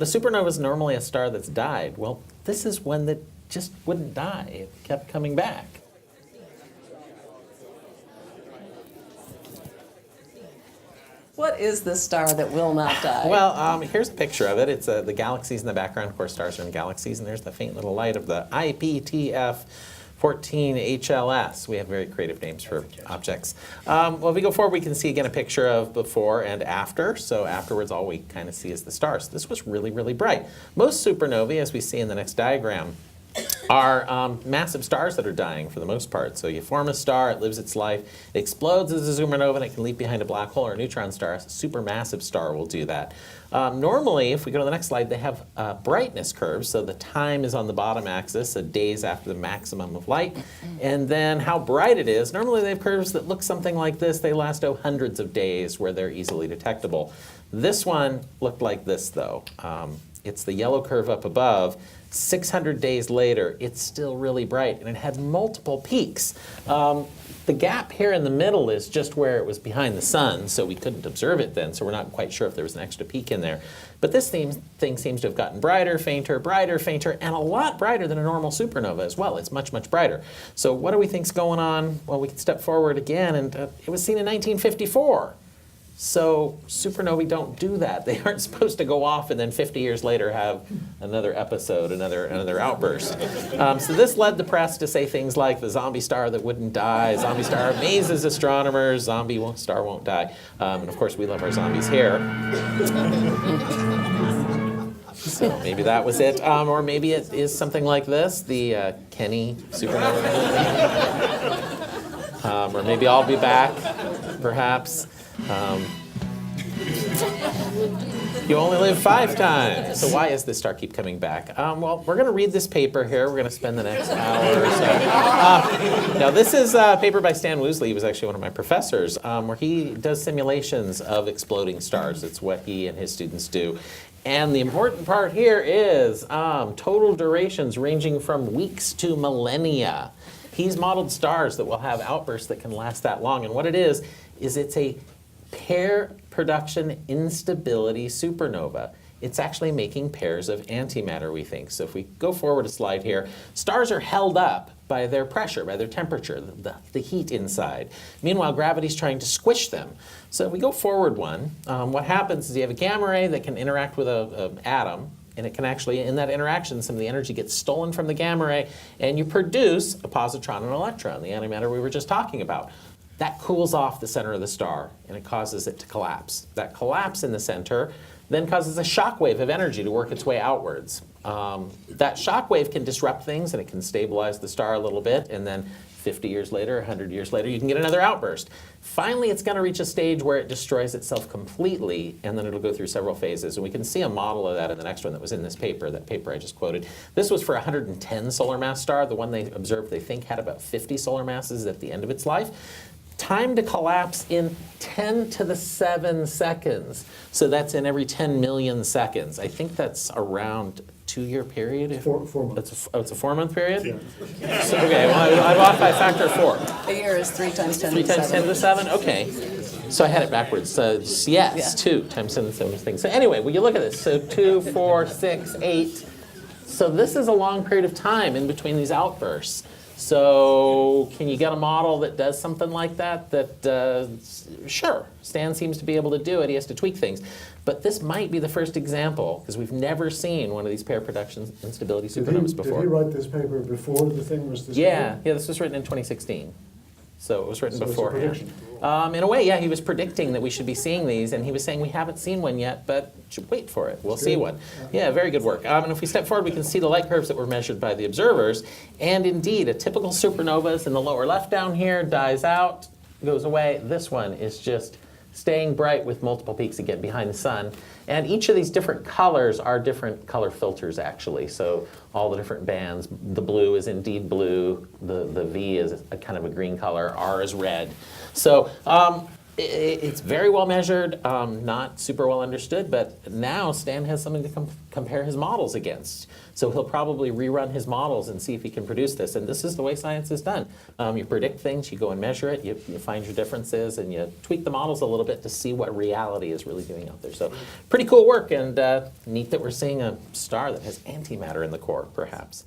A supernova is normally a star that's died. Well, this is one that just wouldn't die. It kept coming back. What is this star that will not die? Well, here's a picture of it. It's the galaxies in the background. Of course, stars are in galaxies, and there's the faint little light of the IPTF 14 HLS. We have very creative names for objects. Well, if we go forward, we can see again a picture of before and after. So afterwards, all we kind of see is the stars. This was really, really bright. Most supernovae, as we see in the next diagram, are massive stars that are dying for the most part. So you form a star, it lives its life, it explodes as a supernova, and it can leave behind a black hole or a neutron star. A supermassive star will do that. Normally, if we go to the next slide, they have brightness curves. So the time is on the bottom axis, so days after the maximum of light. And then how bright it is. Normally they have curves that look something like this. They last hundreds of days where they're easily detectable. This one looked like this, though. It's the yellow curve up above. 600 days later, it's still really bright, and it had multiple peaks. The gap here in the middle is just where it was behind the sun, so we couldn't observe it then, so we're not quite sure if there was an extra peak in there. But this thing seems to have gotten brighter, fainter, and a lot brighter than a normal supernova as well. It's much, much brighter. So what do we think's going on? Well, we can step forward again, and it was seen in 1954. So supernovae don't do that. They aren't supposed to go off and then 50 years later have another episode, another outburst. So this led the press to say things like the zombie star that wouldn't die, zombie star amazes astronomers, zombie star won't die. And of course we love our zombies here. So maybe that was it. Or maybe it is something like this, the Kenny supernova. Or maybe I'll be back, perhaps. You only live 5 times. So why does this star keep coming back? Well, we're going to read this paper here. We're going to spend the next hour or so. Now, this is a paper by Stan Woosley. He was actually one of my professors, where he does simulations of exploding stars. It's what he and his students do. And the important part here is total durations ranging from weeks to millennia. He's modeled stars that will have outbursts that can last that long. And what it is it's a pair production instability supernova. It's actually making pairs of antimatter, we think. So if we go forward a slide here, stars are held up by their pressure, by their temperature, the heat inside. Meanwhile, gravity's trying to squish them. So if we go forward one, what happens is you have a gamma ray that can interact with an atom, and it can actually, in that interaction, some of the energy gets stolen from the gamma ray, and you produce a positron and an electron, the antimatter we were just talking about. That cools off the center of the star, and it causes it to collapse. That collapse in the center then causes a shock wave of energy to work its way outwards. That shock wave can disrupt things, and it can stabilize the star a little bit, and then 50 years later, 100 years later, you can get another outburst. Finally, it's going to reach a stage where it destroys itself completely, and then it'll go through several phases. And we can see a model of that in the next one that was in this paper, that paper I just quoted. This was for a 110 solar mass star. The one they observed, they think, had about 50 solar masses at the end of its life. Time to collapse in 10 to the 7 seconds. So that's in every 10 million seconds. I think that's around a 2-year period. 4 months. It's a 4-month period? Yeah. So, okay, well, I'm off by factor 4. A year is 3 times 10 3 to the times 10 to the 7? Okay. So I had it backwards. So yes, Yeah. 2 times 10 to the 7 things. So anyway, well, you look at this. So 2, 4, 6, 8. So this is a long period of time in between these outbursts. So can you get a model that does something like that? Sure, Stan seems to be able to do it. He has to tweak things. But this might be the first example, because we've never seen one of these pair production instability supernovas before. Did he write this paper before the thing was discovered? Yeah, this was written in 2016. So it was written beforehand. It's a prediction. In a way, yeah, he was predicting that we should be seeing these, and he was saying we haven't seen one yet, but should wait for it. We'll see one. Yeah, very good work. And if we step forward, we can see the light curves that were measured by the observers. And indeed, a typical supernova is in the lower left down here, dies out, goes away. This one is just staying bright with multiple peaks again behind the sun. And each of these different colors are different color filters, actually. So all the different bands, the blue is indeed blue, the V is a kind of a green color, R is red. So It's very well measured, not super well understood, but now Stan has something to compare his models against. So he'll probably rerun his models and see if he can produce this. And this is the way science is done. You predict things, you go and measure it, you find your differences, and you tweak the models a little bit to see what reality is really doing out there. So pretty cool work, and neat that we're seeing a star that has antimatter in the core, perhaps.